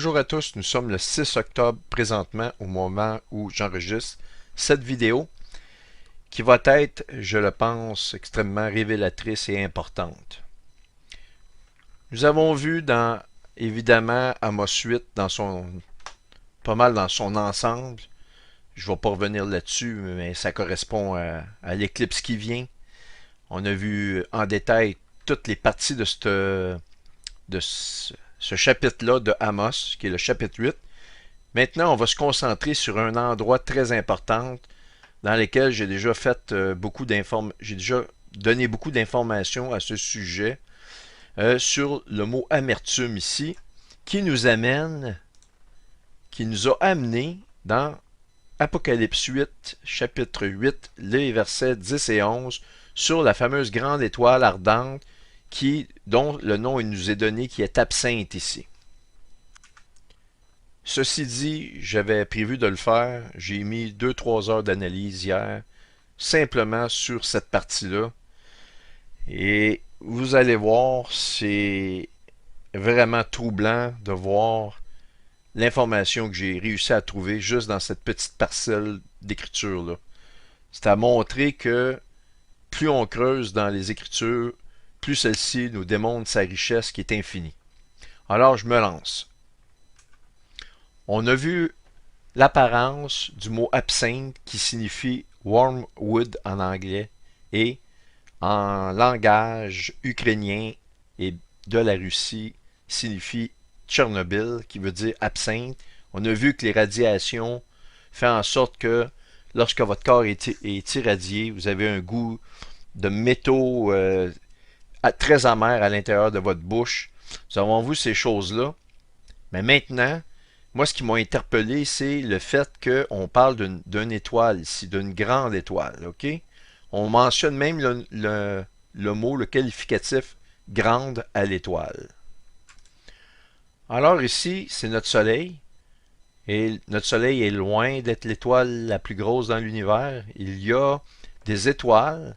Bonjour à tous, nous sommes le 6 octobre présentement au moment où j'enregistre cette vidéo qui va être, je le pense, extrêmement révélatrice et importante. Nous avons vu dans, évidemment, Amos 8 pas mal dans son ensemble. Je ne vais pas revenir là-dessus, mais ça correspond à l'éclipse qui vient. On a vu en détail toutes les parties de ce chapitre-là de Amos, qui est le chapitre 8. Maintenant, on va se concentrer sur un endroit très important dans lequel j'ai déjà j'ai déjà donné beaucoup d'informations à ce sujet sur le mot amertume ici, qui nous a amené dans Apocalypse 8, chapitre 8, les versets 10 et 11, sur la fameuse grande étoile ardente dont le nom nous est donné, qui est absinthe ici. Ceci dit, j'avais prévu de le faire. J'ai mis 2-3 heures d'analyse hier, simplement sur cette partie-là. Et vous allez voir, c'est vraiment troublant de voir l'information que j'ai réussi à trouver juste dans cette petite parcelle d'écriture-là. C'est à montrer que plus on creuse dans les Écritures, plus celle-ci nous démontre sa richesse qui est infinie. Alors je me lance. On a vu l'apparence du mot absinthe qui signifie wormwood en anglais et en langage ukrainien et de la Russie signifie Tchernobyl qui veut dire absinthe. On a vu que les radiations font en sorte que lorsque votre corps est irradié, vous avez un goût de métaux très amer à l'intérieur de votre bouche. Nous avons vu ces choses-là. Mais maintenant, moi, ce qui m'a interpellé, c'est le fait qu'on parle d'une étoile ici, d'une grande étoile, OK? On mentionne même le mot, le qualificatif grande à l'étoile. Alors ici, c'est notre Soleil. Et notre Soleil est loin d'être l'étoile la plus grosse dans l'univers. Il y a des étoiles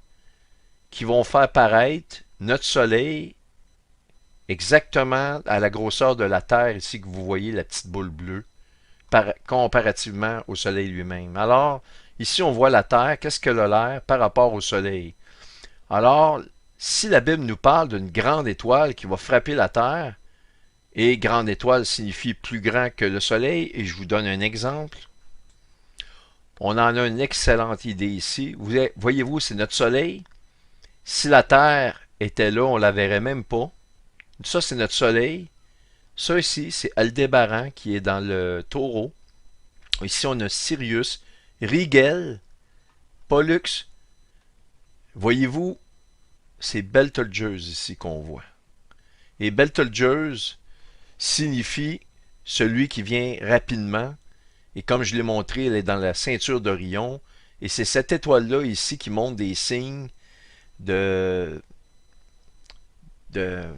qui vont faire paraître notre Soleil exactement à la grosseur de la Terre, ici que vous voyez la petite boule bleue, comparativement au Soleil lui-même. Alors, ici on voit la Terre, qu'est-ce qu'elle a l'air par rapport au Soleil? Alors, si la Bible nous parle d'une grande étoile qui va frapper la Terre, et grande étoile signifie plus grand que le Soleil, et je vous donne un exemple, on en a une excellente idée ici. Voyez-vous, c'est notre Soleil. Si la Terre était là, on ne la verrait même pas. Ça, c'est notre Soleil. Ça ici, c'est Aldébaran qui est dans le Taureau. Ici, on a Sirius, Rigel, Pollux. Voyez-vous, c'est Betelgeuse ici qu'on voit. Et Betelgeuse signifie celui qui vient rapidement. Et comme je l'ai montré, elle est dans la ceinture d'Orion. Et c'est cette étoile-là ici qui montre des signes de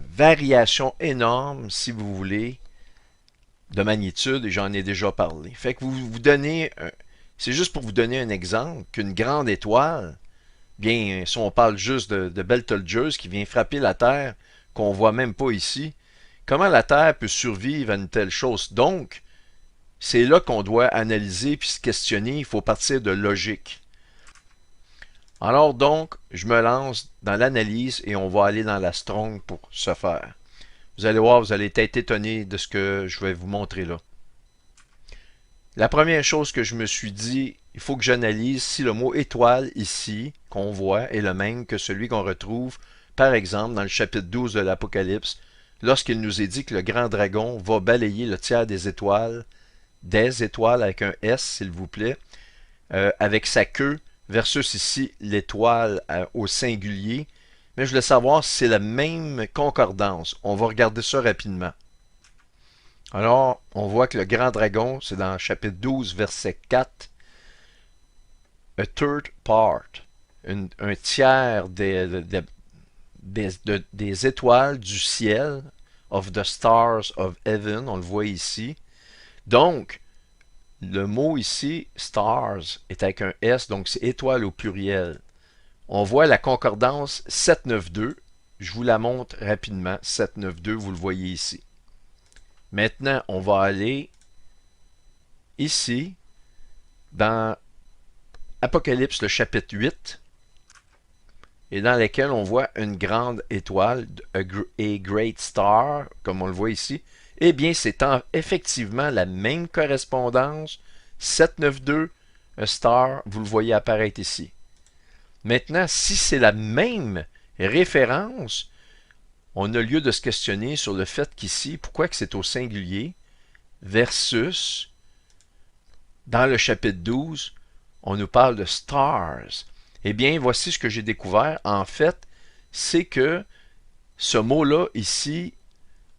variations énormes, si vous voulez, de magnitude, et j'en ai déjà parlé. Fait que c'est juste pour vous donner un exemple, qu'une grande étoile, bien, si on parle juste de Betelgeuse qui vient frapper la Terre, qu'on voit même pas ici, comment la Terre peut survivre à une telle chose? Donc, c'est là qu'on doit analyser puis se questionner, il faut partir de logique. Alors donc, je me lance dans l'analyse et on va aller dans la Strong pour ce faire. Vous allez voir, vous allez être étonné de ce que je vais vous montrer là. La première chose que je me suis dit, il faut que j'analyse si le mot étoile ici, qu'on voit, est le même que celui qu'on retrouve, par exemple, dans le chapitre 12 de l'Apocalypse, lorsqu'il nous est dit que le grand dragon va balayer le tiers des étoiles avec un S, s'il vous plaît, avec sa queue, versus ici l'étoile au singulier. Mais je voulais savoir si c'est la même concordance. On va regarder ça rapidement. Alors, on voit que le grand dragon, c'est dans chapitre 12, verset 4. A third part. Un tiers des étoiles du ciel, of the stars of heaven, on le voit ici. Donc, le mot ici, stars, est avec un S, donc c'est étoile au pluriel. On voit la concordance 792. Je vous la montre rapidement. 792, vous le voyez ici. Maintenant, on va aller ici, dans Apocalypse, le chapitre 8, et dans lequel on voit une grande étoile, a great star, comme on le voit ici. Eh bien, c'est effectivement la même correspondance, 792, un star, vous le voyez apparaître ici. Maintenant, si c'est la même référence, on a lieu de se questionner sur le fait qu'ici, pourquoi que c'est au singulier, versus, dans le chapitre 12, on nous parle de stars. Eh bien, voici ce que j'ai découvert. En fait, c'est que ce mot-là, ici,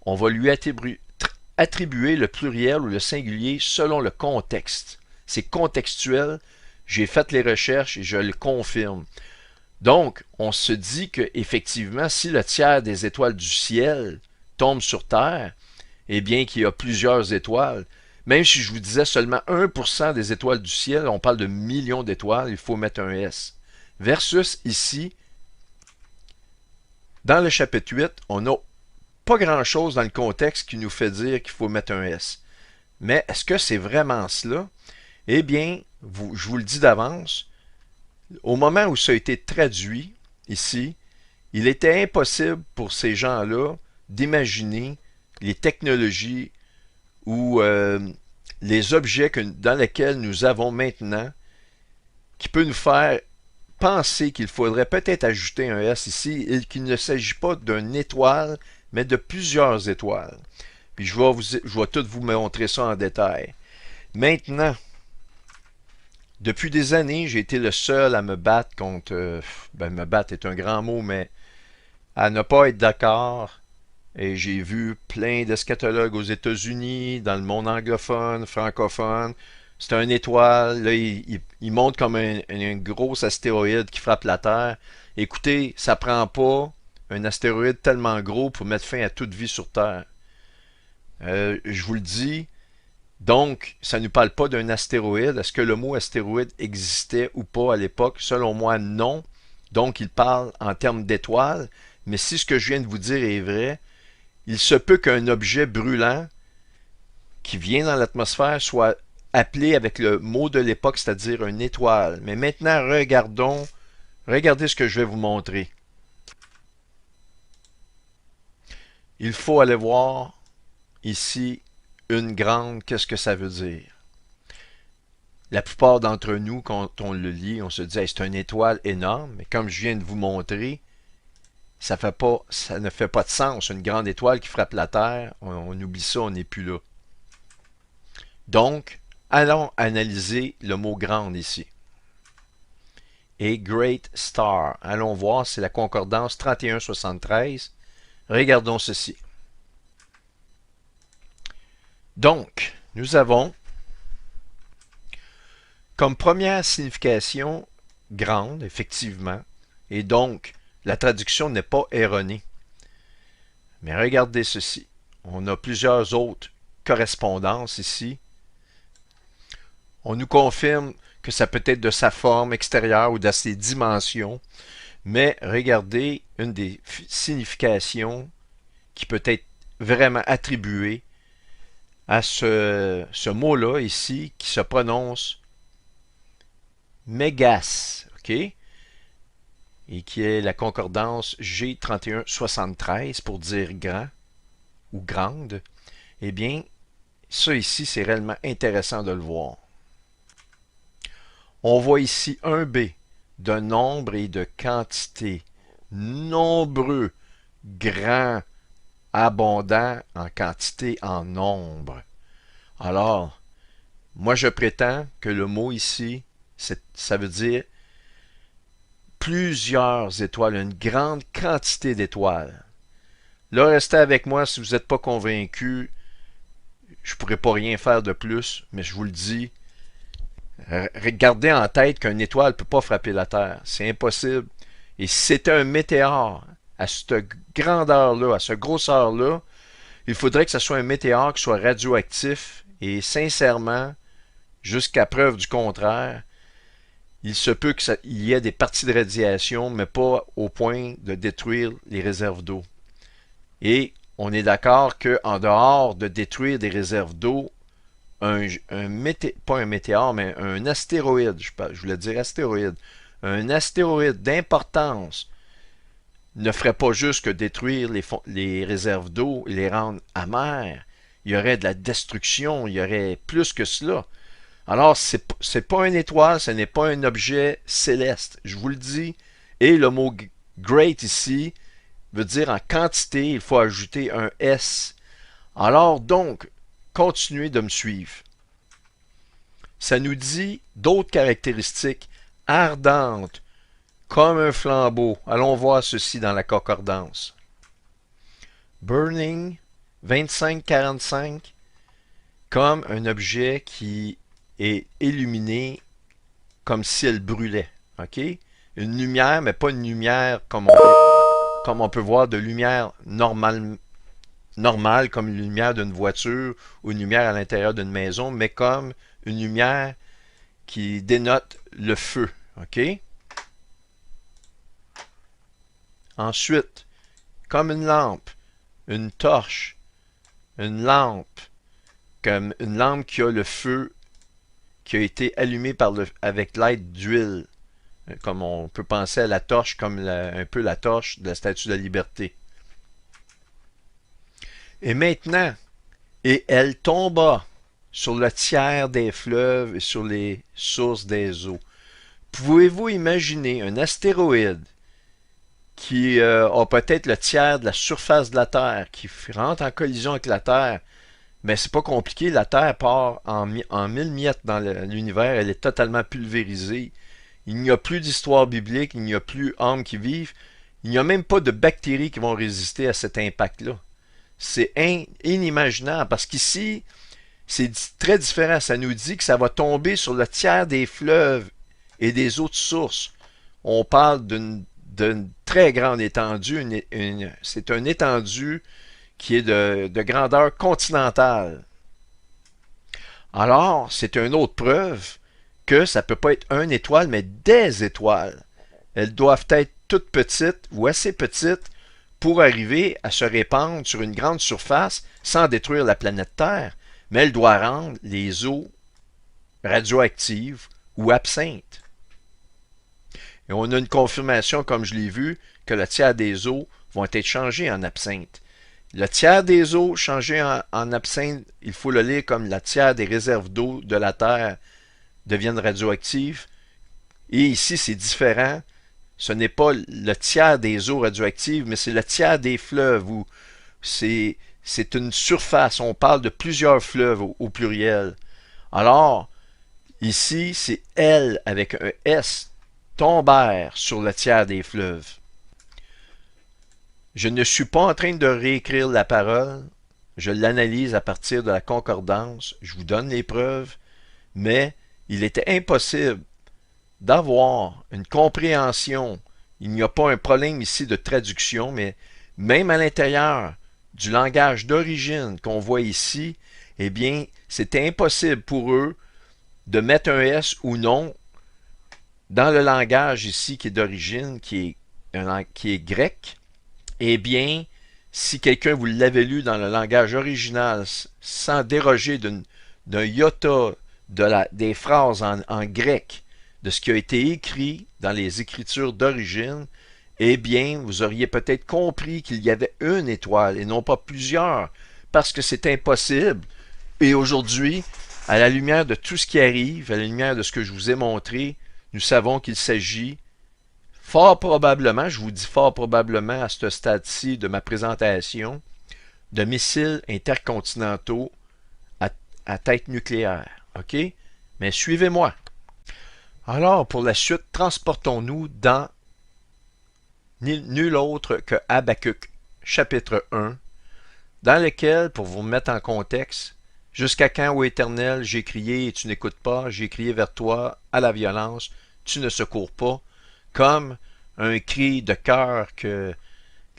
on va lui attribuer le pluriel ou le singulier selon le contexte. C'est contextuel. J'ai fait les recherches et je le confirme. Donc, on se dit que effectivement, si le tiers des étoiles du ciel tombe sur Terre, eh bien qu'il y a plusieurs étoiles. Même si je vous disais seulement 1% des étoiles du ciel, on parle de millions d'étoiles, il faut mettre un S. Versus ici, dans le chapitre 8, on n'a pas grand-chose dans le contexte qui nous fait dire qu'il faut mettre un S. Mais est-ce que c'est vraiment cela? Eh bien, je vous le dis d'avance, au moment où ça a été traduit ici, il était impossible pour ces gens-là d'imaginer les technologies ou les objets dans lesquels nous avons maintenant qui peut nous faire penser qu'il faudrait peut-être ajouter un S ici et qu'il ne s'agit pas d'une étoile, mais de plusieurs étoiles. Puis je vais tout vous montrer ça en détail. Maintenant, depuis des années, j'ai été le seul à me battre contre... me battre est un grand mot, mais à ne pas être d'accord. Et j'ai vu plein d'eschatologues aux États-Unis, dans le monde anglophone, francophone. C'est une étoile, là, il monte comme un gros astéroïde qui frappe la Terre. Écoutez, ça prend pas un astéroïde tellement gros pour mettre fin à toute vie sur Terre. Je vous le dis, donc, ça ne nous parle pas d'un astéroïde. Est-ce que le mot astéroïde existait ou pas à l'époque? Selon moi, non. Donc, il parle en termes d'étoiles. Mais si ce que je viens de vous dire est vrai, il se peut qu'un objet brûlant qui vient dans l'atmosphère soit appelé avec le mot de l'époque, c'est-à-dire une étoile. Mais maintenant, regardez ce que je vais vous montrer. Il faut aller voir ici une grande, qu'est-ce que ça veut dire? La plupart d'entre nous, quand on le lit, on se dit hey, c'est une étoile énorme, mais comme je viens de vous montrer, ça ne fait pas de sens. Une grande étoile qui frappe la Terre, on oublie ça, on n'est plus là. Donc, allons analyser le mot grande ici. A great star. Allons voir, c'est la concordance 3173. Regardons ceci. Donc, nous avons comme première signification grande, effectivement, et donc la traduction n'est pas erronée. Mais regardez ceci. On a plusieurs autres correspondances ici. On nous confirme que ça peut être de sa forme extérieure ou de ses dimensions. Mais regardez une des significations qui peut être vraiment attribuée à ce mot-là ici qui se prononce Mégas, ok? Et qui est la concordance G3173 pour dire grand ou grande. Eh bien, ça ici, c'est réellement intéressant de le voir. On voit ici un B de nombre et de quantité. Nombreux, grand, abondant en quantité, en nombre. Alors, moi je prétends que le mot ici, ça veut dire plusieurs étoiles, une grande quantité d'étoiles. Là, restez avec moi si vous n'êtes pas convaincu. Je ne pourrais pas rien faire de plus, mais je vous le dis. Gardez en tête qu'une étoile ne peut pas frapper la Terre. C'est impossible. Et si c'était un météore à cette grandeur-là, à cette grosseur-là, il faudrait que ce soit un météore qui soit radioactif. Et sincèrement, jusqu'à preuve du contraire, il se peut qu'il y ait des parties de radiation, mais pas au point de détruire les réserves d'eau. Et on est d'accord qu'en dehors de détruire des réserves d'eau, pas un météore, mais un astéroïde, je voulais dire astéroïde, un astéroïde d'importance ne ferait pas juste que détruire les réserves d'eau et les rendre amères. Il y aurait de la destruction, il y aurait plus que cela. Alors, c'est pas une étoile, ce n'est pas un objet céleste, je vous le dis. Et le mot great ici veut dire en quantité, il faut ajouter un S. Alors donc, continuez de me suivre. Ça nous dit d'autres caractéristiques ardentes, comme un flambeau. Allons voir ceci dans la concordance. Burning 2545, comme un objet qui est illuminé comme si elle brûlait. OK? Une lumière, mais pas une lumière comme on peut voir de lumière normale, comme une lumière d'une voiture ou une lumière à l'intérieur d'une maison, mais comme une lumière qui dénote le feu. OK? Ensuite, comme une lampe, une torche, une lampe, comme une lampe qui a le feu qui a été allumé avec l'aide d'huile, comme on peut penser à la torche comme un peu la torche de la Statue de la Liberté. Et maintenant, et elle tomba sur le tiers des fleuves et sur les sources des eaux. Pouvez-vous imaginer un astéroïde qui a peut-être le tiers de la surface de la Terre, qui rentre en collision avec la Terre, mais c'est pas compliqué, la Terre part en 1000 miettes dans l'univers, elle est totalement pulvérisée. Il n'y a plus d'histoire biblique, il n'y a plus hommes qui vivent, il n'y a même pas de bactéries qui vont résister à cet impact-là. C'est inimaginable, parce qu'ici, c'est très différent. Ça nous dit que ça va tomber sur le tiers des fleuves et des autres sources. On parle d'une très grande étendue, c'est une étendue qui est de grandeur continentale. Alors, c'est une autre preuve que ça ne peut pas être une étoile, mais des étoiles. Elles doivent être toutes petites ou assez petites pour arriver à se répandre sur une grande surface sans détruire la planète Terre, mais elles doivent rendre les eaux radioactives ou absinthes. Et on a une confirmation, comme je l'ai vu, que le tiers des eaux vont être changées en absinthe. Le tiers des eaux changées en absinthe, il faut le lire comme le tiers des réserves d'eau de la Terre deviennent radioactives. Et ici, c'est différent. Ce n'est pas le tiers des eaux radioactives, mais c'est le tiers des fleuves où c'est une surface. On parle de plusieurs fleuves au pluriel. Alors, ici, c'est elles avec un S tombèrent sur le tiers des fleuves. Je ne suis pas en train de réécrire la parole. Je l'analyse à partir de la concordance. Je vous donne les preuves. Mais il était impossible d'avoir une compréhension. Il n'y a pas un problème ici de traduction, mais même à l'intérieur du langage d'origine qu'on voit ici, eh bien, c'était impossible pour eux de mettre un S ou non dans le langage ici qui est d'origine, qui est grec. Eh bien, si quelqu'un vous l'avait lu dans le langage original sans déroger d'un iota des phrases en grec, de ce qui a été écrit dans les écritures d'origine, eh bien, vous auriez peut-être compris qu'il y avait une étoile et non pas plusieurs, parce que c'est impossible. Et aujourd'hui, à la lumière de tout ce qui arrive, à la lumière de ce que je vous ai montré, nous savons qu'il s'agit fort probablement, je vous dis fort probablement à ce stade-ci de ma présentation, de missiles intercontinentaux à tête nucléaire. OK? Mais suivez-moi. Alors, pour la suite, transportons-nous dans nul autre que Habakkuk, chapitre 1, dans lequel, pour vous mettre en contexte, jusqu'à quand, ô Éternel, j'ai crié et tu n'écoutes pas, j'ai crié vers toi à la violence, tu ne secours pas, comme un cri de cœur que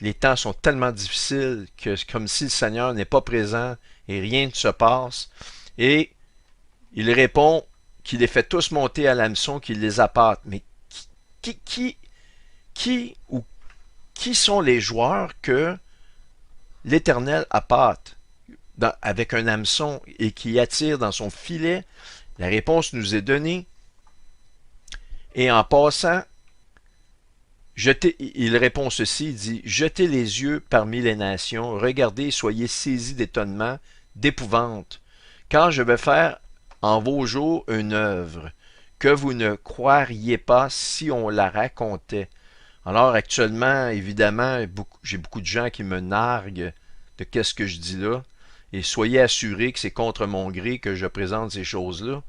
les temps sont tellement difficiles que c'est comme si le Seigneur n'est pas présent et rien ne se passe. Et il répond qu'il les fait tous monter à l'hameçon, qu'il les appâte. Mais qui sont les joueurs que l'Éternel appâte avec un hameçon et qui attire dans son filet. La réponse nous est donnée. Et en passant, il répond ceci, il dit, jetez les yeux parmi les nations, regardez, soyez saisis d'étonnement, d'épouvante, car je vais faire en vos jours une œuvre que vous ne croiriez pas si on la racontait. Alors actuellement, évidemment, j'ai beaucoup de gens qui me narguent de qu'est-ce que je dis là, et soyez assurés que c'est contre mon gré que je présente ces choses-là.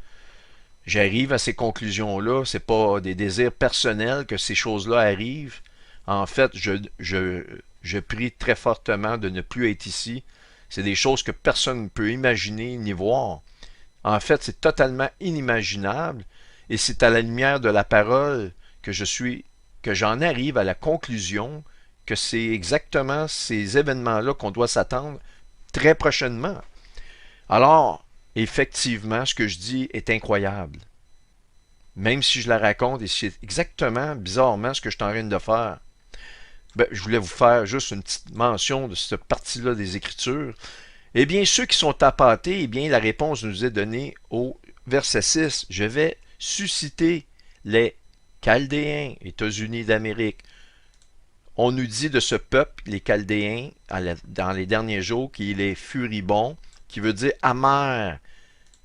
J'arrive à ces conclusions-là, c'est pas des désirs personnels que ces choses-là arrivent. En fait, je prie très fortement de ne plus être ici. C'est des choses que personne ne peut imaginer ni voir. En fait, c'est totalement inimaginable et c'est à la lumière de la parole que j'en arrive à la conclusion que c'est exactement ces événements-là qu'on doit s'attendre très prochainement. Alors, effectivement, ce que je dis est incroyable. Même si je la raconte, et c'est exactement, bizarrement, ce que je suis en train de faire. Ben, je voulais vous faire juste une petite mention de cette partie-là des Écritures. Eh bien, ceux qui sont appâtés, eh bien, la réponse nous est donnée au verset 6. Je vais susciter les Chaldéens, États-Unis d'Amérique. On nous dit de ce peuple, les Chaldéens, dans les derniers jours, qu'il est furibond, qui veut dire amer.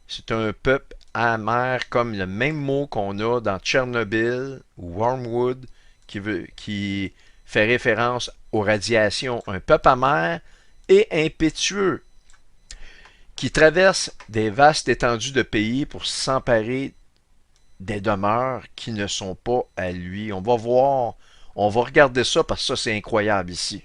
C'est un peuple amer, comme le même mot qu'on a dans Tchernobyl ou Wormwood, qui fait référence aux radiations. Un peuple amer et impétueux, qui traverse des vastes étendues de pays pour s'emparer des demeures qui ne sont pas à lui. On va voir, on va regarder ça parce que ça c'est incroyable ici.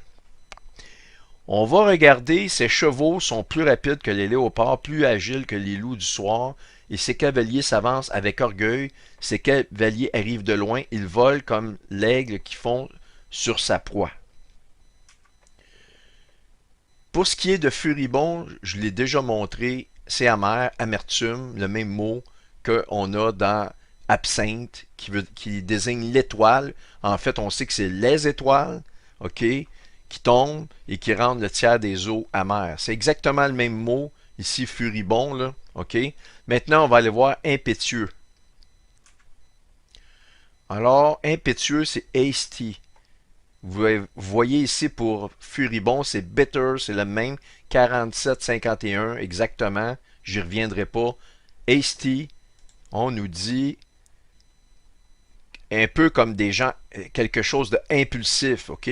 On va regarder, ces chevaux sont plus rapides que les léopards, plus agiles que les loups du soir, et ces cavaliers s'avancent avec orgueil, ces cavaliers arrivent de loin, ils volent comme l'aigle qui fond sur sa proie. Pour ce qui est de furibond, je l'ai déjà montré, c'est amer, amertume, le même mot qu'on a dans absinthe, qui désigne l'étoile. En fait, on sait que c'est les étoiles, ok, qui tombent et qui rendent le tiers des eaux amères. C'est exactement le même mot, ici, furibond, là, ok. Maintenant, on va aller voir impétueux. Alors, impétueux, c'est hasty. Vous voyez ici pour furibond, c'est bitter, c'est le même, 47-51 exactement, j'y reviendrai pas. Hasty, on nous dit un peu comme des gens, quelque chose de impulsif, ok?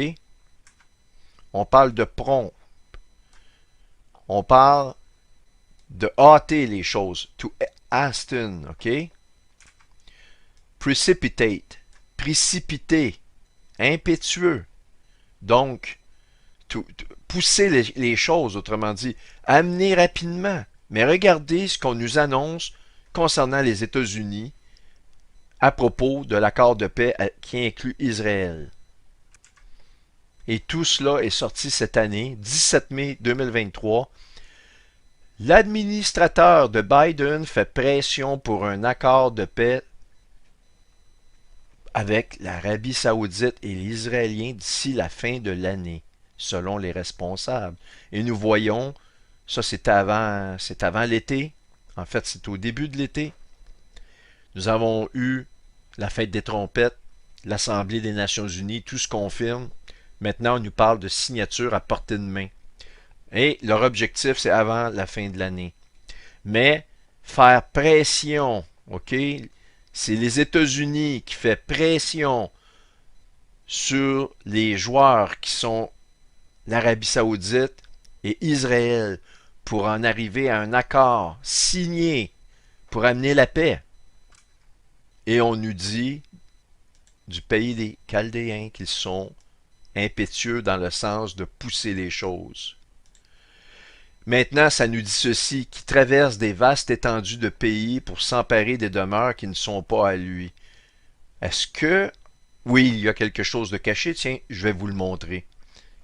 On parle de prompt. On parle de hâter les choses, to hasten, ok? Precipitate, précipiter, impétueux. Donc, pousser les choses, autrement dit, amener rapidement. Mais regardez ce qu'on nous annonce concernant les États-Unis à propos de l'accord de paix qui inclut Israël. Et tout cela est sorti cette année, 17 mai 2023. L'administrateur de Biden fait pression pour un accord de paix avec l'Arabie Saoudite et les Israéliens d'ici la fin de l'année, selon les responsables. Et nous voyons, ça c'est avant l'été, en fait c'est au début de l'été. Nous avons eu la fête des trompettes, l'Assemblée des Nations Unies, tout se confirme. Maintenant on nous parle de signature à portée de main. Et leur objectif c'est avant la fin de l'année. Mais faire pression, ok? C'est les États-Unis qui fait pression sur les joueurs qui sont l'Arabie Saoudite et Israël pour en arriver à un accord signé pour amener la paix. Et on nous dit du pays des Chaldéens qu'ils sont impétueux dans le sens de pousser les choses. Maintenant, ça nous dit ceci, qui traverse des vastes étendues de pays pour s'emparer des demeures qui ne sont pas à lui. Est-ce que, oui, il y a quelque chose de caché? Tiens, je vais vous le montrer.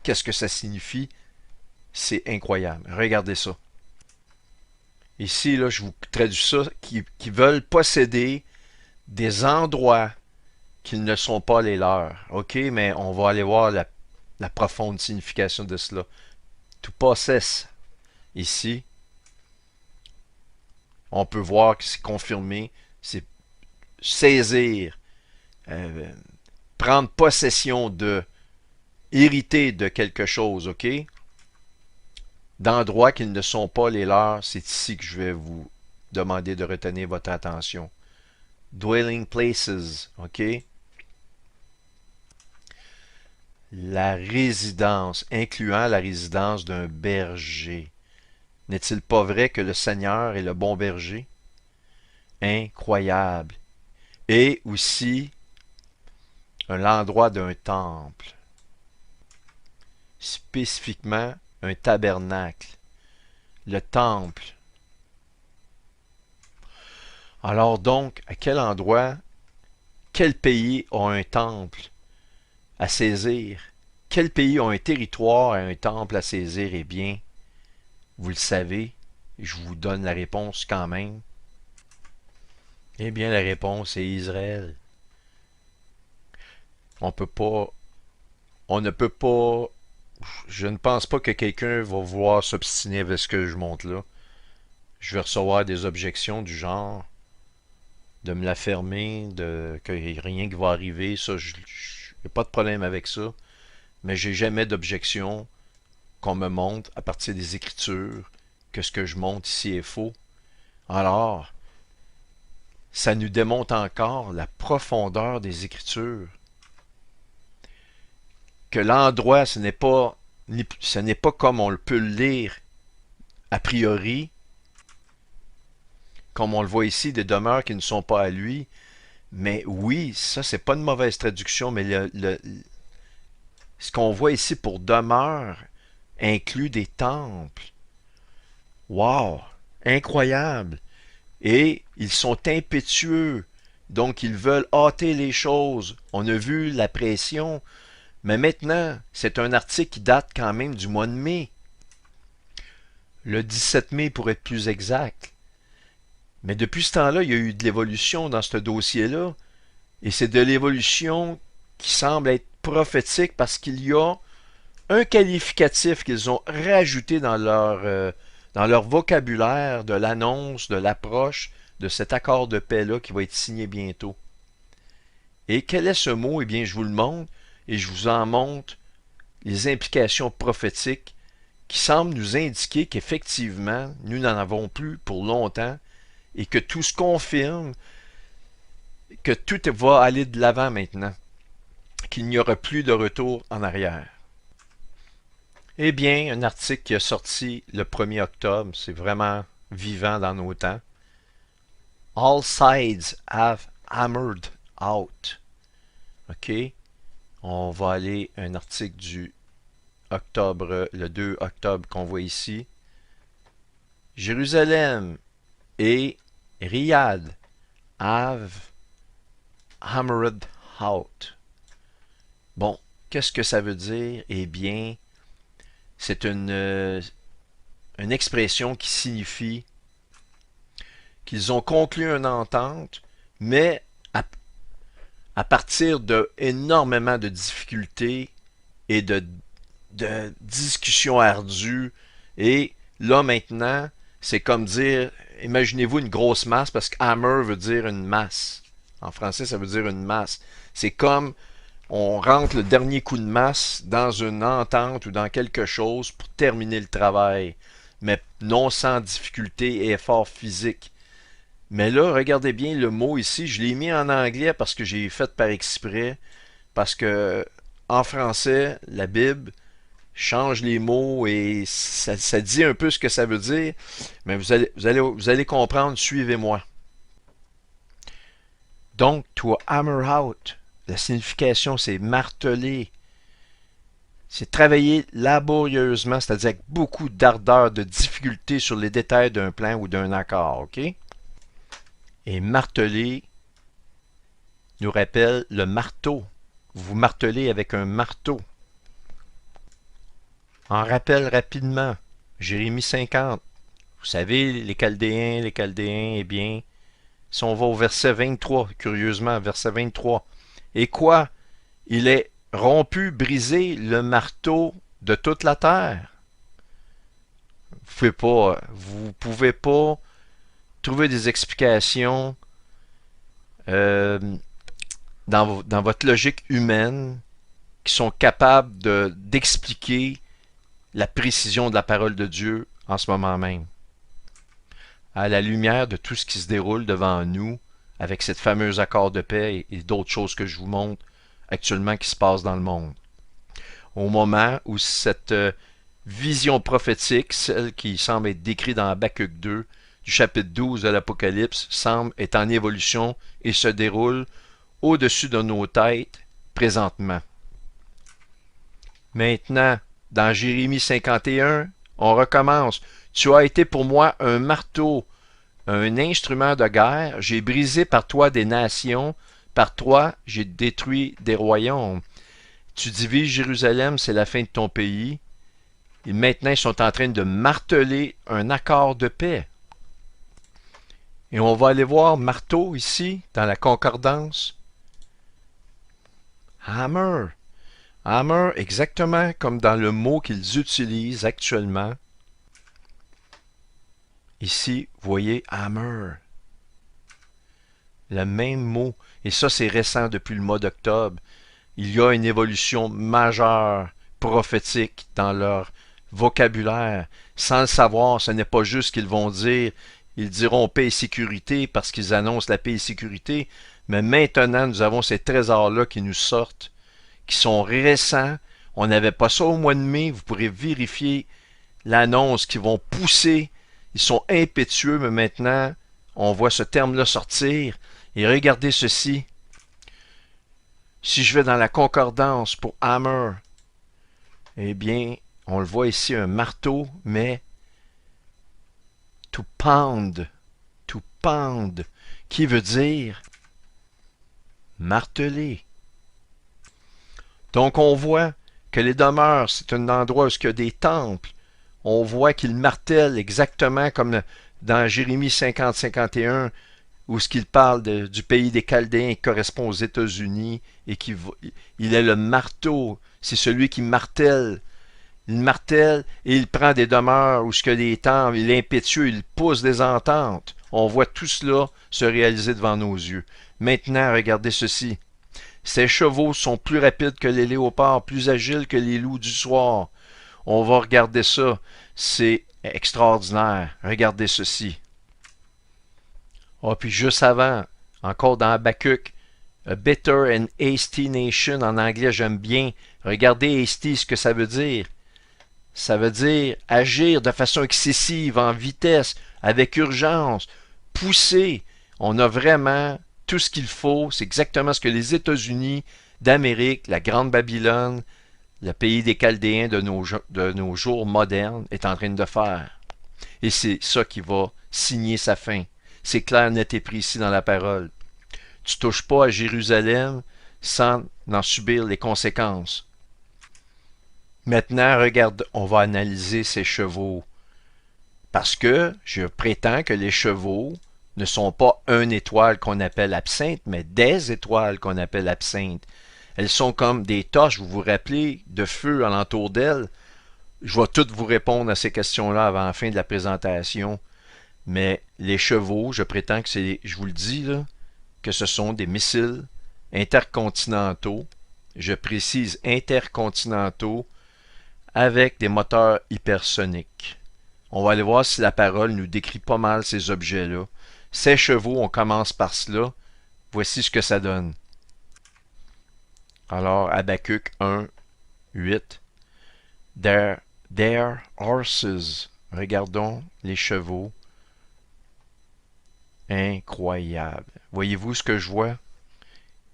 Qu'est-ce que ça signifie? C'est incroyable. Regardez ça. Ici, là, je vous traduis ça, qui veulent posséder des endroits qui ne sont pas les leurs. OK, mais on va aller voir la profonde signification de cela. to possess. Ici, on peut voir que c'est confirmé, c'est saisir, euh, prendre possession de, hériter de quelque chose, ok? D'endroits qui ne sont pas les leurs, c'est ici que je vais vous demander de retenir votre attention. Dwelling places, ok? La résidence, incluant la résidence d'un berger. N'est-il pas vrai que le Seigneur est le bon berger? Incroyable. Et aussi l'endroit d'un temple. Spécifiquement un tabernacle. Le temple. Alors donc, à quel endroit, quel pays a un temple à saisir? Quel pays a un territoire et un temple à saisir? Eh bien, vous le savez, je vous donne la réponse quand même. Eh bien, la réponse est Israël. On peut pas, on ne peut pas, je ne pense pas que quelqu'un va vouloir s'obstiner avec ce que je montre là. Je vais recevoir des objections du genre de me la fermer, qu'il n'y a rien qui va arriver, ça, je n'ai pas de problème avec ça, mais j'ai jamais d'objection qu'on me montre à partir des Écritures que ce que je montre ici est faux. Alors, ça nous démontre encore la profondeur des Écritures. Que l'endroit, ce n'est pas comme on peut le lire a priori, comme on le voit ici, des demeures qui ne sont pas à lui. Mais oui, ça, c'est pas une mauvaise traduction, mais ce qu'on voit ici pour demeure inclut des temples. Wow! Incroyable! Et ils sont impétueux, donc ils veulent hâter les choses. On a vu la pression, mais maintenant, c'est un article qui date quand même du mois de mai. Le 17 mai pour être plus exact. Mais depuis ce temps-là, il y a eu de l'évolution dans ce dossier-là. Et c'est de l'évolution qui semble être prophétique parce qu'il y a un qualificatif qu'ils ont rajouté dans leur vocabulaire de l'annonce, de l'approche de cet accord de paix-là qui va être signé bientôt. Et quel est ce mot? Eh bien, je vous le montre et je vous en montre les implications prophétiques qui semblent nous indiquer qu'effectivement, nous n'en avons plus pour longtemps et que tout se confirme, que tout va aller de l'avant maintenant, qu'il n'y aura plus de retour en arrière. Eh bien, un article qui a sorti le 1er octobre, c'est vraiment vivant dans nos temps. All sides have hammered out. OK? On va aller à un article du octobre, le 2 octobre qu'on voit ici. Jérusalem et Riyad have hammered out. Bon, qu'est-ce que ça veut dire? Eh bien, c'est une expression qui signifie qu'ils ont conclu une entente, mais à partir de énormément de difficultés et de discussions ardues. Et là maintenant, c'est comme dire, imaginez-vous une grosse masse, parce que hammer veut dire une masse. En français, ça veut dire une masse. C'est comme on rentre le dernier coup de masse dans une entente ou dans quelque chose pour terminer le travail, mais non sans difficulté et effort physique. Mais là, regardez bien le mot ici, je l'ai mis en anglais parce que j'ai fait par exprès, parce que en français, la Bible change les mots et ça dit un peu ce que ça veut dire, mais vous allez comprendre, suivez-moi. Donc, to hammer out, la signification, c'est marteler. C'est travailler laborieusement, c'est-à-dire avec beaucoup d'ardeur, de difficulté sur les détails d'un plan ou d'un accord, ok? Et marteler nous rappelle le marteau. Vous martelez avec un marteau. En rappel rapidement, Jérémie 50. Vous savez, les Chaldéens, eh bien, si on va au verset 23, curieusement, verset 23. Et quoi? Il est rompu, brisé le marteau de toute la terre. Vous pouvez pas trouver des explications euh, dans votre logique humaine qui sont capables d'expliquer la précision de la parole de Dieu en ce moment même. À la lumière de tout ce qui se déroule devant nous, avec cette fameuse accord de paix et d'autres choses que je vous montre actuellement qui se passent dans le monde. Au moment où cette vision prophétique, celle qui semble être décrite dans Habakkuk 2, du chapitre 12 de l'Apocalypse, semble être en évolution et se déroule au-dessus de nos têtes présentement. Maintenant, dans Jérémie 51, on recommence. Tu as été pour moi un marteau, un instrument de guerre. J'ai brisé par toi des nations. Par toi, j'ai détruit des royaumes. Tu divises Jérusalem, c'est la fin de ton pays. Et maintenant, ils sont en train de marteler un accord de paix. Et on va aller voir marteau ici, dans la concordance. Hammer. Hammer, exactement comme dans le mot qu'ils utilisent actuellement. Ici, vous voyez hammer. Le même mot. Et ça, c'est récent depuis le mois d'octobre. Il y a une évolution majeure, prophétique, dans leur vocabulaire. Sans le savoir, ce n'est pas juste qu'ils vont dire. Ils diront paix et sécurité parce qu'ils annoncent la paix et sécurité. Mais maintenant, nous avons ces trésors-là qui nous sortent, qui sont récents. On n'avait pas ça au mois de mai. Vous pourrez vérifier l'annonce qu'ils vont pousser. Ils sont impétueux, mais maintenant, on voit ce terme-là sortir. Et regardez ceci. Si je vais dans la concordance pour hammer, eh bien, on le voit ici, un marteau, mais to pound, qui veut dire marteler. Donc on voit que les demeures, c'est un endroit où il y a des temples. On voit qu'ils martèlent exactement comme dans Jérémie 50-51, où ce qu'il parle du pays des Chaldéens qui correspond aux États-Unis et il est le marteau, c'est celui qui martèle. Il martèle et il prend des demeures où ce qu'il y a des temples, il est impétueux, il pousse des ententes. On voit tout cela se réaliser devant nos yeux. Maintenant, regardez ceci. Ces chevaux sont plus rapides que les léopards, plus agiles que les loups du soir. On va regarder ça. C'est extraordinaire. Regardez ceci. Ah, puis juste avant, encore dans Habakkuk, A bitter and hasty nation, en anglais j'aime bien. Regardez hasty, ce que ça veut dire. Ça veut dire agir de façon excessive, en vitesse, avec urgence, pousser. On a vraiment tout ce qu'il faut. C'est exactement ce que les États-Unis d'Amérique, la Grande Babylone, le pays des Chaldéens de nos jours modernes, est en train de faire. Et c'est ça qui va signer sa fin. C'est clair, net et précis dans la parole. Tu ne touches pas à Jérusalem sans en subir les conséquences. Maintenant, regarde, on va analyser ces chevaux. Parce que je prétends que les chevaux ne sont pas une étoile qu'on appelle absinthe, mais des étoiles qu'on appelle absinthe. Elles sont comme des torches, vous vous rappelez, de feu alentour d'elles. Je vais toutes vous répondre à ces questions-là avant la fin de la présentation. Mais les chevaux, je prétends que c'est, je vous le dis, là, que ce sont des missiles intercontinentaux, je précise intercontinentaux, avec des moteurs hypersoniques. On va aller voir si la parole nous décrit pas mal ces objets-là. Ces chevaux, on commence par cela. Voici ce que ça donne. Alors, Habakkuk 1, 8. Their horses. Regardons les chevaux. Incroyable. Voyez-vous ce que je vois?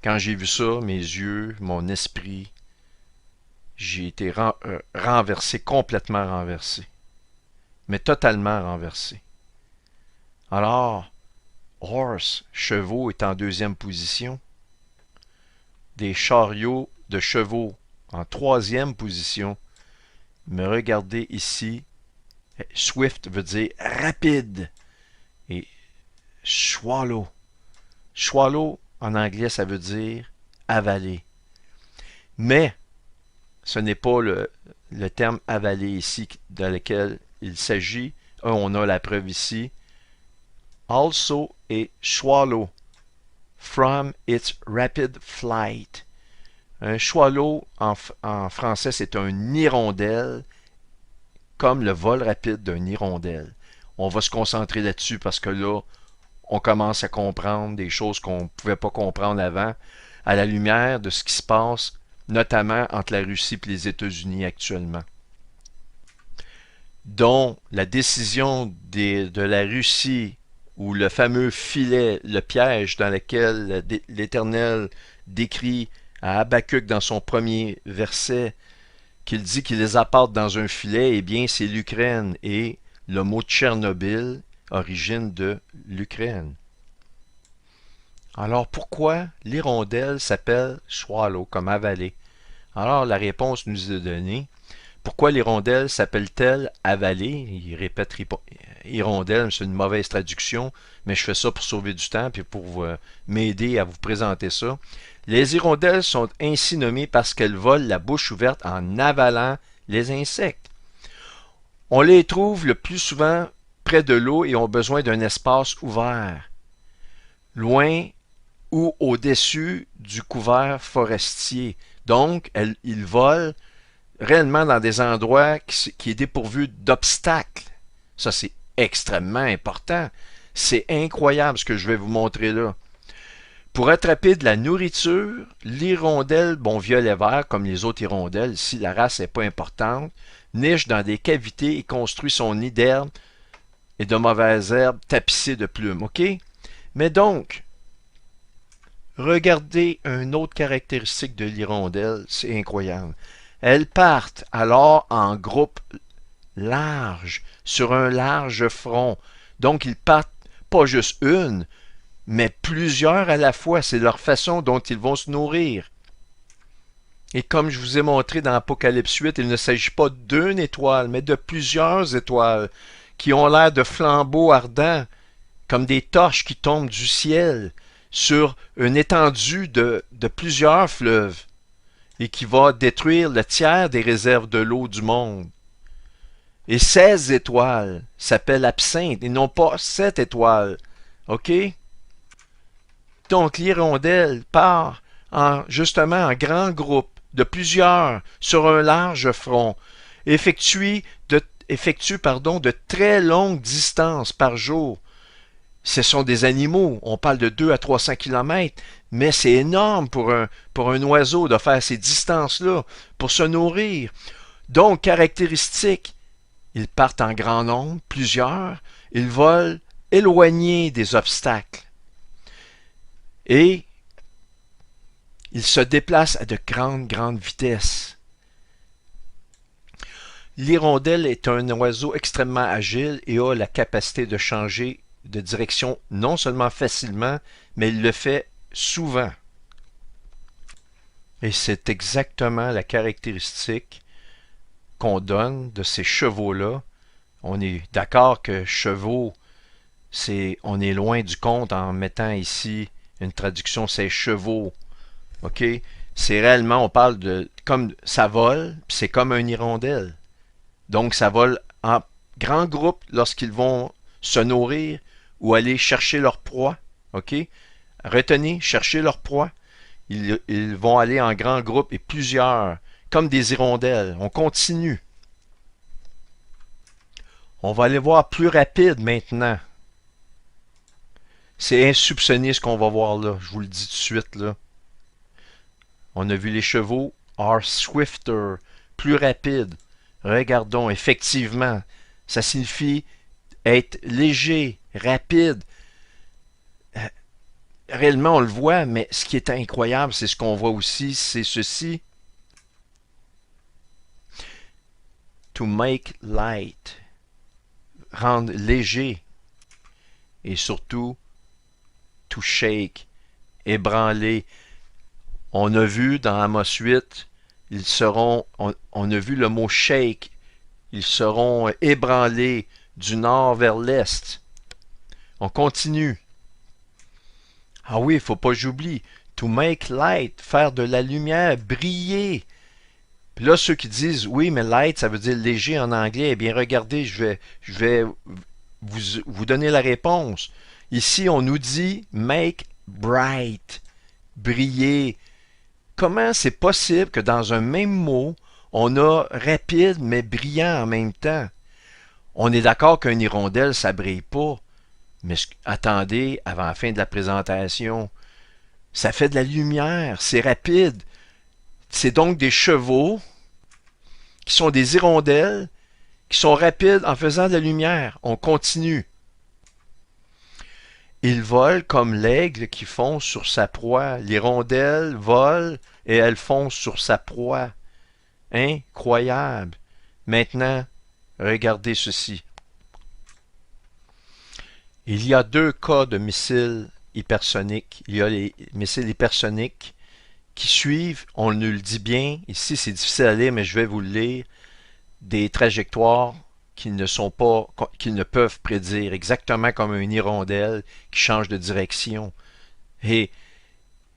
Quand j'ai vu ça, mes yeux, mon esprit, j'ai été renversé, complètement renversé. Mais totalement renversé. Alors, horse, chevaux, est en deuxième position. Des chariots de chevaux en troisième position. Mais regardez ici, swift veut dire rapide. Et swallow. Swallow, en anglais, ça veut dire avaler. Mais, ce n'est pas le terme avaler ici dans lequel il s'agit, on a la preuve ici, also et swallow, from its rapid flight. Un swallow, en français, c'est un hirondelle, comme le vol rapide d'un hirondelle. On va se concentrer là-dessus parce que là, on commence à comprendre des choses qu'on ne pouvait pas comprendre avant, à la lumière de ce qui se passe, notamment entre la Russie et les États-Unis actuellement, dont la décision de la Russie, ou le fameux filet, le piège dans lequel l'Éternel décrit à Habakkuk dans son premier verset, qu'il dit qu'il les apporte dans un filet, eh bien c'est l'Ukraine, et le mot Tchernobyl, origine de l'Ukraine. Alors pourquoi l'hirondelle s'appelle swallow, comme avaler? Alors la réponse nous est donnée. Pourquoi l'hirondelle s'appelle-t-elle avaler? Il répète hirondelle, c'est une mauvaise traduction, mais je fais ça pour sauver du temps et pour m'aider à vous présenter ça. Les hirondelles sont ainsi nommées parce qu'elles volent la bouche ouverte en avalant les insectes. On les trouve le plus souvent près de l'eau et ont besoin d'un espace ouvert, loin ou au-dessus du couvert forestier. Donc, ils volent réellement dans des endroits qui est dépourvu d'obstacles. Ça, c'est extrêmement important. C'est incroyable ce que je vais vous montrer là. Pour attraper de la nourriture, l'hirondelle, bon violet vert, comme les autres hirondelles, si la race n'est pas importante, niche dans des cavités et construit son nid d'herbes et de mauvaises herbes tapissées de plumes. OK? Mais donc, regardez une autre caractéristique de l'hirondelle, c'est incroyable. Elles partent alors en groupe large, sur un large front. Donc, ils partent pas juste une, mais plusieurs à la fois. C'est leur façon dont ils vont se nourrir. Et comme je vous ai montré dans Apocalypse 8, il ne s'agit pas d'une étoile, mais de plusieurs étoiles qui ont l'air de flambeaux ardents, comme des torches qui tombent du ciel sur une étendue de plusieurs fleuves et qui va détruire le tiers des réserves de l'eau du monde. Et 16 étoiles s'appellent absinthe et non pas 7 étoiles. OK? Donc l'hirondelle part justement en grand groupe de plusieurs sur un large front, effectue de très longues distances par jour. Ce sont des animaux, on parle de 2 à 300 km, mais c'est énorme pour un oiseau de faire ces distances-là, pour se nourrir. Donc, caractéristique, ils partent en grand nombre, plusieurs, ils volent éloignés des obstacles. Et ils se déplacent à de grandes vitesses. L'hirondelle est un oiseau extrêmement agile et a la capacité de changer de direction non seulement facilement, mais il le fait souvent. Et c'est exactement la caractéristique qu'on donne de ces chevaux-là. On est d'accord que chevaux, on est loin du compte en mettant ici une traduction, c'est chevaux. OK? C'est réellement, on parle de, comme ça vole, c'est comme un hirondelle. Donc ça vole en grand groupe lorsqu'ils vont se nourrir ou aller chercher leur proie. OK? Retenez, chercher leur proie. Ils vont aller en grand groupe et plusieurs, comme des hirondelles. On continue. On va aller voir plus rapide maintenant. C'est insoupçonné ce qu'on va voir là. Je vous le dis tout de suite là. On a vu les chevaux are swifter, plus rapide. Regardons, effectivement, ça signifie être léger, rapide. Réellement, on le voit, mais ce qui est incroyable, c'est ce qu'on voit aussi, c'est ceci. To make light. Rendre léger. Et surtout, to shake. Ébranler. On a vu dans Amos 8, on a vu le mot shake. Ils seront ébranlés du nord vers l'est. On continue. Ah oui, il ne faut pas que j'oublie. To make light, faire de la lumière, briller. Puis là, ceux qui disent, oui, mais light, ça veut dire léger en anglais, eh bien, regardez, je vais vous donner la réponse. Ici, on nous dit make bright, briller. Comment c'est possible que dans un même mot, on a rapide mais brillant en même temps? On est d'accord qu'un hirondelle, ça brille pas. Mais attendez, avant la fin de la présentation, ça fait de la lumière, c'est rapide. C'est donc des chevaux qui sont des hirondelles, qui sont rapides en faisant de la lumière. On continue. Ils volent comme l'aigle qui fonce sur sa proie. L'hirondelle vole et elle fonce sur sa proie. Incroyable. Maintenant, regardez ceci. Il y a deux cas de missiles hypersoniques. Il y a les missiles hypersoniques qui suivent, on nous le dit bien, ici c'est difficile à lire, mais je vais vous le lire, des trajectoires qui ne peuvent prédire, exactement comme une hirondelle qui change de direction. Et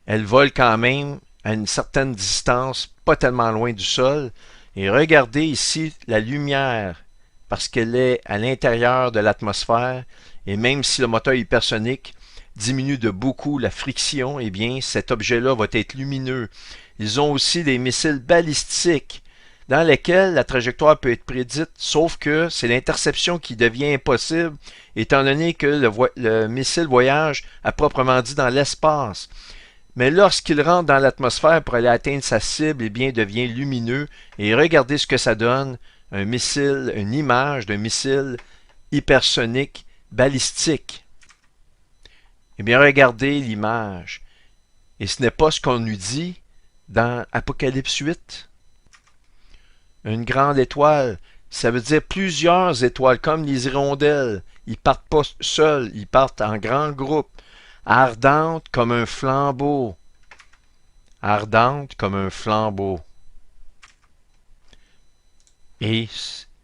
elle vole quand même à une certaine distance, pas tellement loin du sol. Et regardez ici la lumière, parce qu'elle est à l'intérieur de l'atmosphère, et même si le moteur hypersonique diminue de beaucoup la friction, eh bien, cet objet-là va être lumineux. Ils ont aussi des missiles balistiques dans lesquels la trajectoire peut être prédite, sauf que c'est l'interception qui devient impossible, étant donné que le missile voyage à proprement dit dans l'espace. Mais lorsqu'il rentre dans l'atmosphère pour aller atteindre sa cible, eh bien, il devient lumineux. Et regardez ce que ça donne, un missile, une image d'un missile hypersonique balistique. Eh bien, regardez l'image. Et ce n'est pas ce qu'on nous dit dans Apocalypse 8. Une grande étoile, ça veut dire plusieurs étoiles, comme les hirondelles. Ils partent pas seuls, ils partent en grand groupe. Ardente comme un flambeau. Ardente comme un flambeau. Et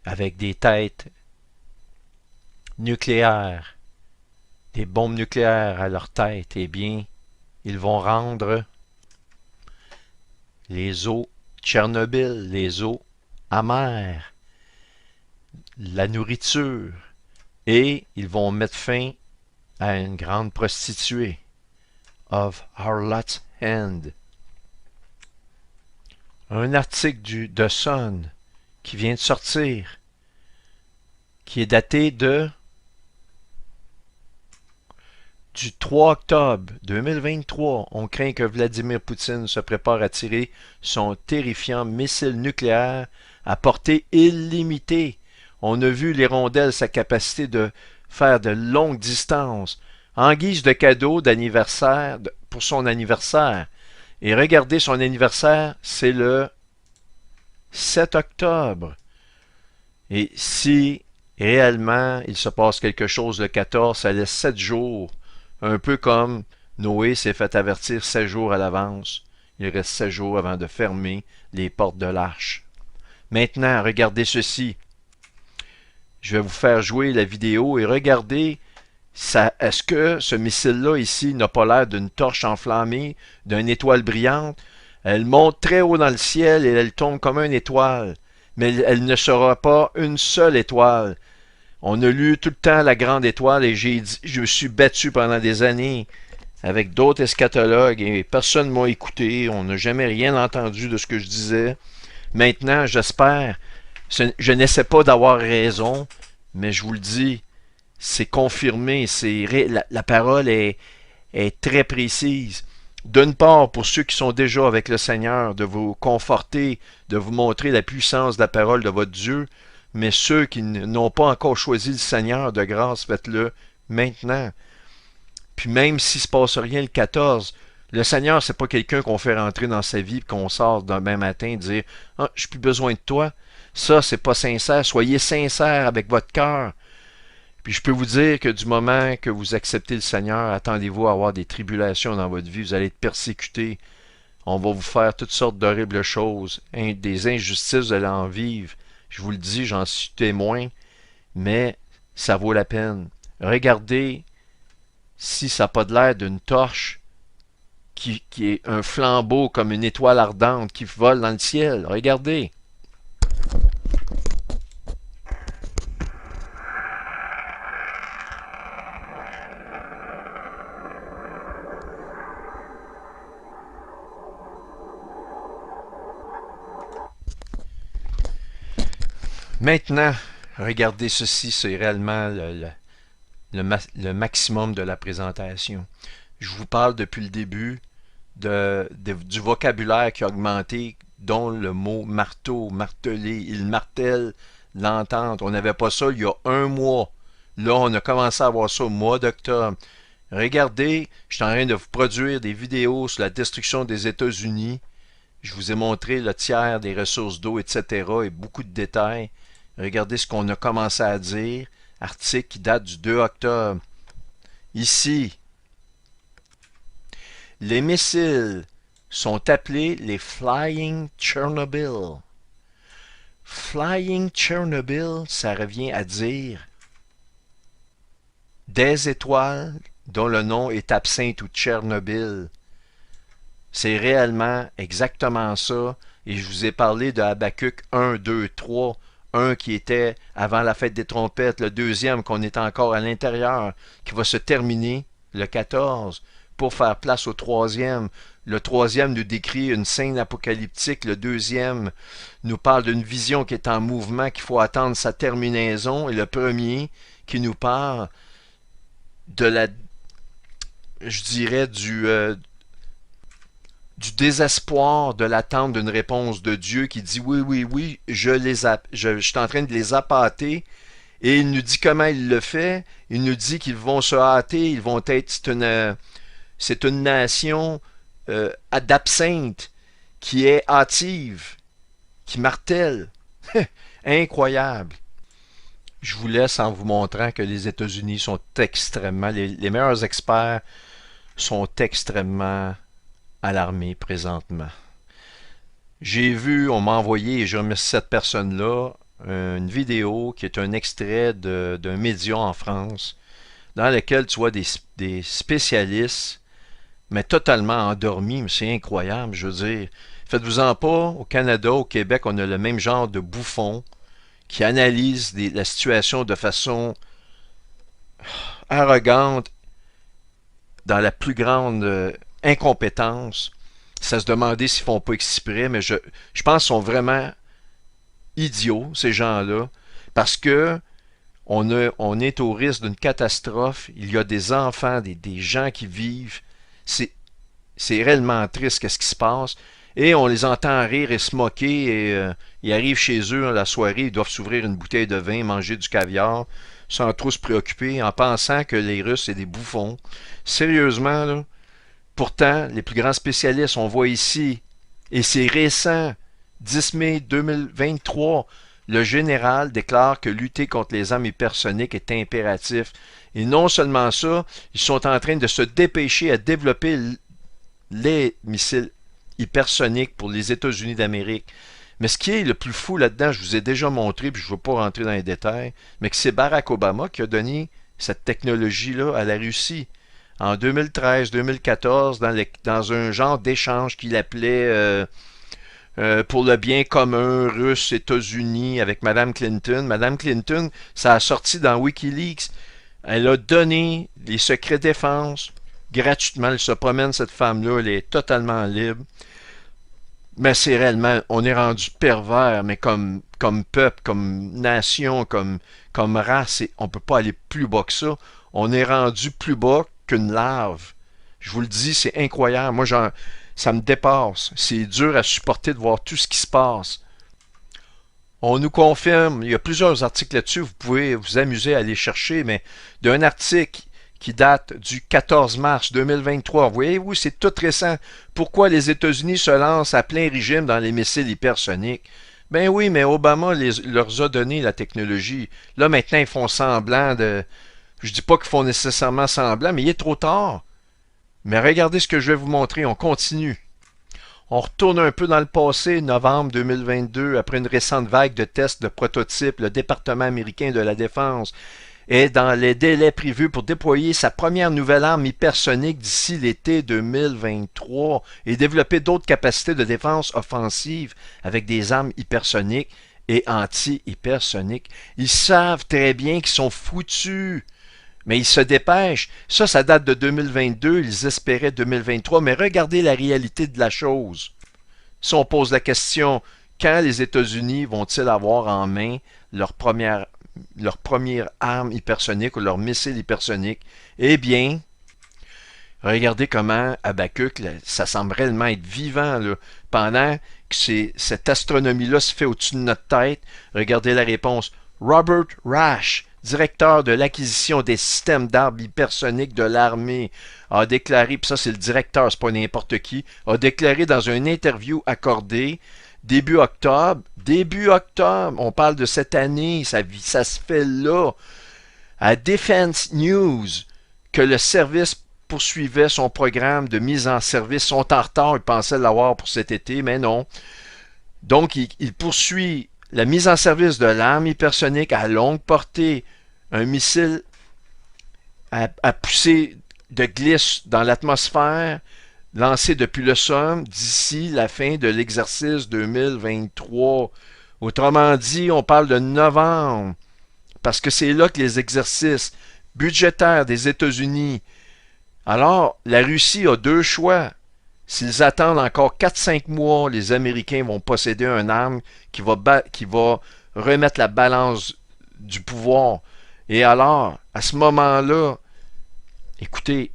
avec des têtes nucléaires, des bombes nucléaires à leur tête, eh bien, ils vont rendre les eaux Tchernobyl, les eaux amères, la nourriture, et ils vont mettre fin à une grande prostituée, of Harlot's Hand. Un article du The Sun qui vient de sortir, qui est daté du 3 octobre 2023, on craint que Vladimir Poutine se prépare à tirer son terrifiant missile nucléaire à portée illimitée. On a vu l'hirondelle, sa capacité de faire de longues distances, en guise de cadeau d'anniversaire, pour son anniversaire. Et regardez, son anniversaire, c'est le 7 octobre. Et si réellement il se passe quelque chose le 14, ça laisse 7 jours. Un peu comme Noé s'est fait avertir 7 jours à l'avance. Il reste 7 jours avant de fermer les portes de l'arche. Maintenant, regardez ceci. Je vais vous faire jouer la vidéo et regardez, est-ce que ce missile-là ici n'a pas l'air d'une torche enflammée, d'une étoile brillante? Elle monte très haut dans le ciel et elle tombe comme une étoile. Mais elle ne sera pas une seule étoile. On a lu tout le temps la grande étoile et je me suis battu pendant des années avec d'autres eschatologues et personne ne m'a écouté. On n'a jamais rien entendu de ce que je disais. Maintenant, j'espère, je n'essaie pas d'avoir raison, mais je vous le dis, c'est confirmé, la parole est très précise. D'une part, pour ceux qui sont déjà avec le Seigneur, de vous conforter, de vous montrer la puissance de la parole de votre Dieu, mais ceux qui n'ont pas encore choisi le Seigneur, de grâce, faites-le maintenant. Puis même s'il ne se passe rien le 14, le Seigneur, c'est pas quelqu'un qu'on fait rentrer dans sa vie et qu'on sort demain matin et dire « Ah, j'ai plus besoin de toi ». Ça, c'est pas sincère. Soyez sincère avec votre cœur. Puis je peux vous dire que du moment que vous acceptez le Seigneur, attendez-vous à avoir des tribulations dans votre vie. Vous allez être persécutés. On va vous faire toutes sortes d'horribles choses. Des injustices, vous allez en vivre. Je vous le dis, j'en suis témoin. Mais ça vaut la peine. Regardez si ça n'a pas de l'air d'une torche qui est un flambeau comme une étoile ardente qui vole dans le ciel. Regardez. Maintenant, regardez ceci, c'est réellement le maximum de la présentation. Je vous parle depuis le début du vocabulaire qui a augmenté, dont le mot marteau, marteler, il martèle l'entente. On n'avait pas ça il y a un mois. Là, on a commencé à avoir ça au mois d'octobre. Regardez, je suis en train de vous produire des vidéos sur la destruction des États-Unis. Je vous ai montré le tiers des ressources d'eau, etc. et beaucoup de détails. Regardez ce qu'on a commencé à dire. Article qui date du 2 octobre. Ici, les missiles sont appelés les Flying Chernobyl. Flying Chernobyl, ça revient à dire des étoiles dont le nom est absinthe ou Tchernobyl. C'est réellement exactement ça. Et je vous ai parlé de Habakkuk 1, 2, 3. Un qui était avant la fête des trompettes, le deuxième qu'on est encore à l'intérieur, qui va se terminer le 14 pour faire place au troisième. Le troisième nous décrit une scène apocalyptique, le deuxième nous parle d'une vision qui est en mouvement, qu'il faut attendre sa terminaison, et le premier qui nous parle de la, je dirais, du désespoir de l'attente d'une réponse de Dieu qui dit oui, oui, oui, je suis en train de les appâter. Et il nous dit comment il le fait. Il nous dit qu'ils vont se hâter, ils vont être, c'est une nation d'absinthe qui est hâtive, qui martèle. Incroyable. Je vous laisse en vous montrant que les États-Unis sont extrêmement, les meilleurs experts sont extrêmement alarmés présentement. J'ai vu, on m'a envoyé, et je remercie cette personne-là, une vidéo qui est un extrait d'un média en France, dans lequel tu vois des spécialistes, mais totalement endormis, mais c'est incroyable, je veux dire. Faites-vous-en pas, au Canada, au Québec, on a le même genre de bouffons qui analysent la situation de façon arrogante, dans la plus grande incompétence. Ça se demandait s'ils font pas exprès, mais je pense qu'ils sont vraiment idiots, ces gens-là, parce que on est au risque d'une catastrophe. Il y a des enfants, des gens qui vivent. C'est réellement triste qu'est-ce qui se passe. Et on les entend rire et se moquer. Et ils arrivent chez eux la soirée, ils doivent s'ouvrir une bouteille de vin, manger du caviar, sans trop se préoccuper, en pensant que les Russes, c'est des bouffons. Sérieusement, là. Pourtant, les plus grands spécialistes, on voit ici, et c'est récent, 10 mai 2023, le général déclare que lutter contre les armes hypersoniques est impératif. Et non seulement ça, ils sont en train de se dépêcher à développer les missiles hypersoniques pour les États-Unis d'Amérique. Mais ce qui est le plus fou là-dedans, je vous ai déjà montré, puis je ne veux pas rentrer dans les détails, mais que c'est Barack Obama qui a donné cette technologie-là à la Russie. En 2013-2014, dans un genre d'échange qu'il appelait pour le bien commun russe-États-Unis avec Mme Clinton. Mme Clinton, ça a sorti dans Wikileaks. Elle a donné les secrets défense gratuitement. Elle se promène, cette femme-là, elle est totalement libre. Mais c'est réellement, on est rendu pervers, mais comme peuple, comme nation, comme race, on ne peut pas aller plus bas que ça. On est rendu plus bas qu'une larve. Je vous le dis, c'est incroyable. Moi, ça me dépasse. C'est dur à supporter de voir tout ce qui se passe. On nous confirme, il y a plusieurs articles là-dessus, vous pouvez vous amuser à aller chercher, mais d'un article qui date du 14 mars 2023. Vous voyez, oui, c'est tout récent. Pourquoi les États-Unis se lancent à plein régime dans les missiles hypersoniques? Ben oui, mais Obama leur a donné la technologie. Là, maintenant, ils font semblant de... Je dis pas qu'ils font nécessairement semblant, mais il est trop tard. Mais regardez ce que je vais vous montrer, on continue. On retourne un peu dans le passé, novembre 2022, après une récente vague de tests de prototypes, le département américain de la Défense est dans les délais prévus pour déployer sa première nouvelle arme hypersonique d'ici l'été 2023 et développer d'autres capacités de défense offensive avec des armes hypersoniques et anti-hypersoniques. Ils savent très bien qu'ils sont foutus. Mais ils se dépêchent. Ça date de 2022, ils espéraient 2023, mais regardez la réalité de la chose. Si on pose la question, quand les États-Unis vont-ils avoir en main leur première arme hypersonique ou leur missile hypersonique? Eh bien, regardez comment Habakkuk, ça semble réellement être vivant, là, pendant que cette astronomie-là se fait au-dessus de notre tête. Regardez la réponse. Robert Rash, directeur de l'acquisition des systèmes d'armes hypersoniques de l'armée, a déclaré, puis ça c'est le directeur, c'est pas n'importe qui, a déclaré dans une interview accordée début octobre, on parle de cette année, ça se fait là, à Defense News, que le service poursuivait son programme de mise en service. Ils sont en retard, ils pensaient l'avoir pour cet été, mais non. Donc, il poursuit la mise en service de l'arme hypersonique à longue portée, un missile à poussée de glisse dans l'atmosphère, lancé depuis le sol d'ici la fin de l'exercice 2023. Autrement dit, on parle de novembre, parce que c'est là que les exercices budgétaires des États-Unis. Alors, la Russie a deux choix. S'ils attendent encore 4-5 mois, les Américains vont posséder une arme qui va remettre la balance du pouvoir. Et alors, à ce moment-là, écoutez,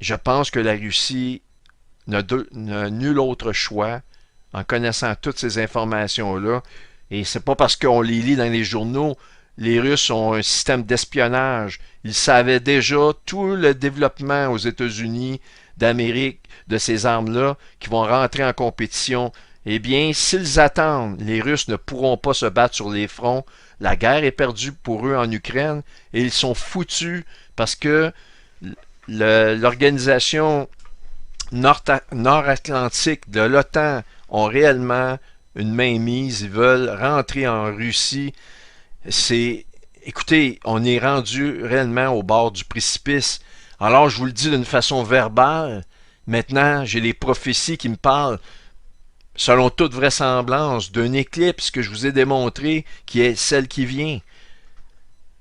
je pense que la Russie n'a nul autre choix en connaissant toutes ces informations-là. Et c'est pas parce qu'on les lit dans les journaux. Les Russes ont un système d'espionnage. Ils savaient déjà tout le développement aux États-Unis d'Amérique de ces armes-là qui vont rentrer en compétition. Eh bien, s'ils attendent, les Russes ne pourront pas se battre sur les fronts. La guerre est perdue pour eux en Ukraine et ils sont foutus parce que l'organisation nord-atlantique de l'OTAN ont réellement une mainmise. Ils veulent rentrer en Russie. Écoutez, on est rendu réellement au bord du précipice. Alors, je vous le dis d'une façon verbale. Maintenant, j'ai les prophéties qui me parlent, selon toute vraisemblance, d'une éclipse que je vous ai démontrée, qui est celle qui vient.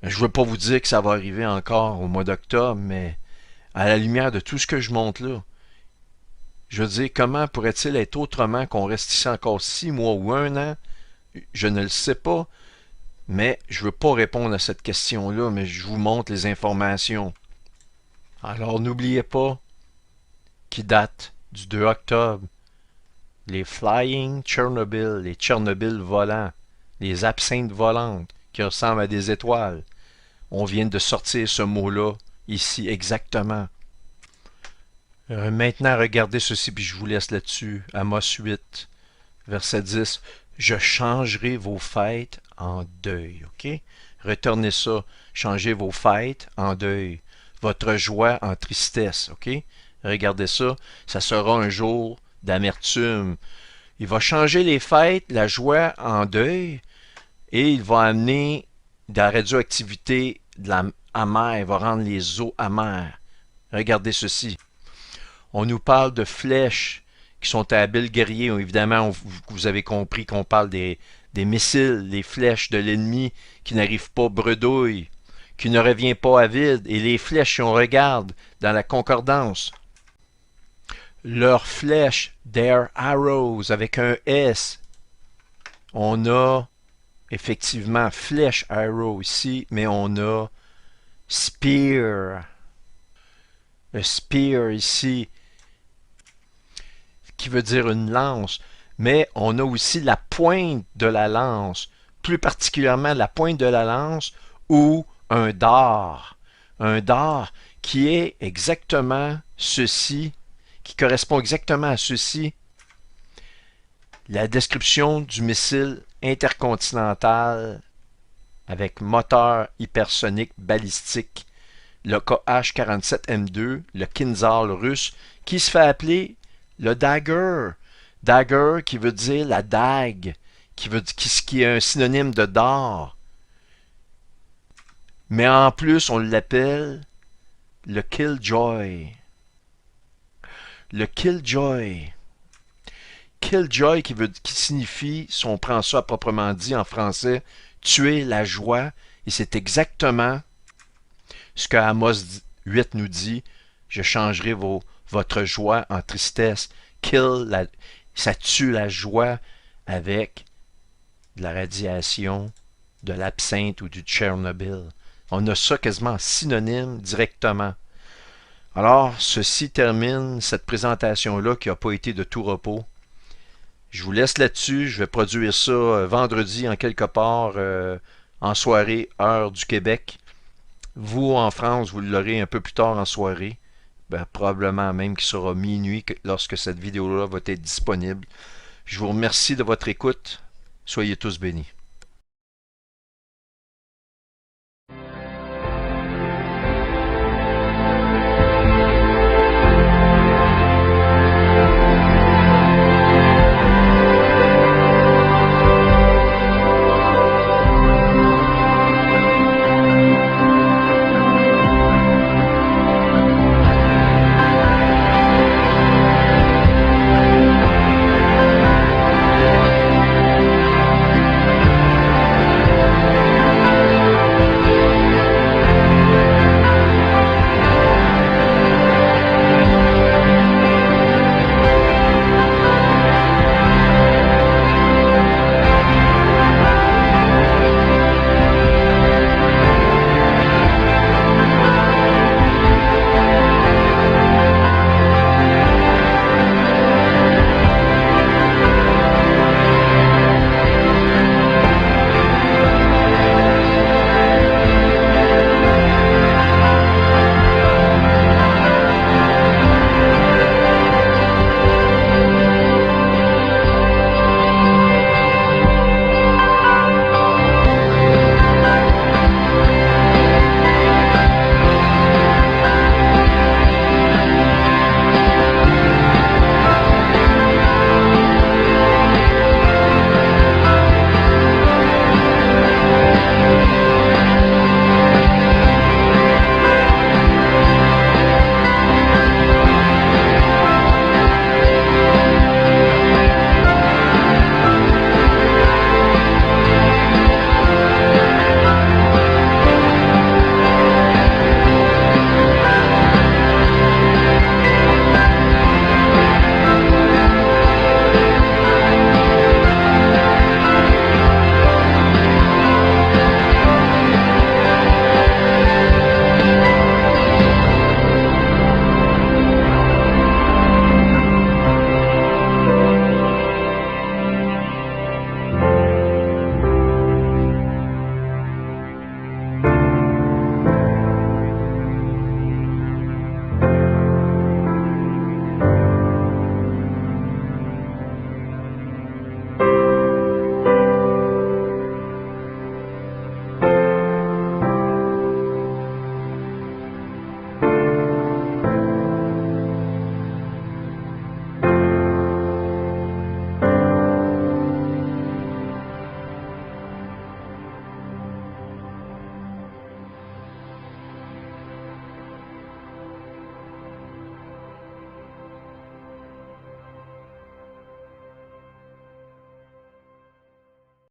Je ne veux pas vous dire que ça va arriver encore au mois d'octobre, mais à la lumière de tout ce que je montre là, je veux dire, comment pourrait-il être autrement qu'on reste ici encore 6 mois ou 1 an? Je ne le sais pas, mais je ne veux pas répondre à cette question-là, mais je vous montre les informations. Alors n'oubliez pas qui date du 2 octobre, les Flying Chernobyl, les Tchernobyl volants, les absinthes volantes qui ressemblent à des étoiles. On vient de sortir ce mot-là ici exactement. Maintenant, regardez ceci, puis je vous laisse là-dessus. Amos 8, verset 10. Je changerai vos fêtes en deuil. OK? Retournez ça. Changez vos fêtes en deuil. Votre joie en tristesse. OK? Regardez ça. Ça sera un jour d'amertume. Il va changer les fêtes, la joie en deuil, et il va amener de la radioactivité de la amère. Il va rendre les eaux amères. Regardez ceci. On nous parle de flèches qui sont à habiles guerriers. Évidemment, vous avez compris qu'on parle des missiles, les flèches de l'ennemi qui n'arrivent pas bredouilles, qui ne revient pas à vide. Et les flèches, si on regarde dans la concordance, leurs flèches, their arrows, avec un S, on a effectivement flèche arrow ici, mais on a spear. Le spear ici, qui veut dire une lance, mais on a aussi la pointe de la lance, plus particulièrement la pointe de la lance ou un dard. Un dard qui est exactement ceci, qui correspond exactement à ceci. La description du missile intercontinental avec moteur hypersonique balistique, le KH-47M2, le Kinzhal russe, qui se fait appeler le Dagger. Dagger qui veut dire la dague, qui est un synonyme de dard. Mais en plus, on l'appelle le Killjoy. Le Killjoy. Killjoy qui signifie, si on prend ça à proprement dit en français, tuer la joie. Et c'est exactement ce que Amos 8 nous dit. Je changerai votre joie en tristesse. Ça tue la joie avec de la radiation, de l'absinthe ou du Tchernobyl. On a ça quasiment en synonyme directement. Alors, ceci termine cette présentation-là qui n'a pas été de tout repos. Je vous laisse là-dessus. Je vais produire ça vendredi en quelque part en soirée, heure du Québec. Vous, en France, vous l'aurez un peu plus tard en soirée. Ben, probablement même qu'il sera minuit lorsque cette vidéo-là va être disponible. Je vous remercie de votre écoute. Soyez tous bénis.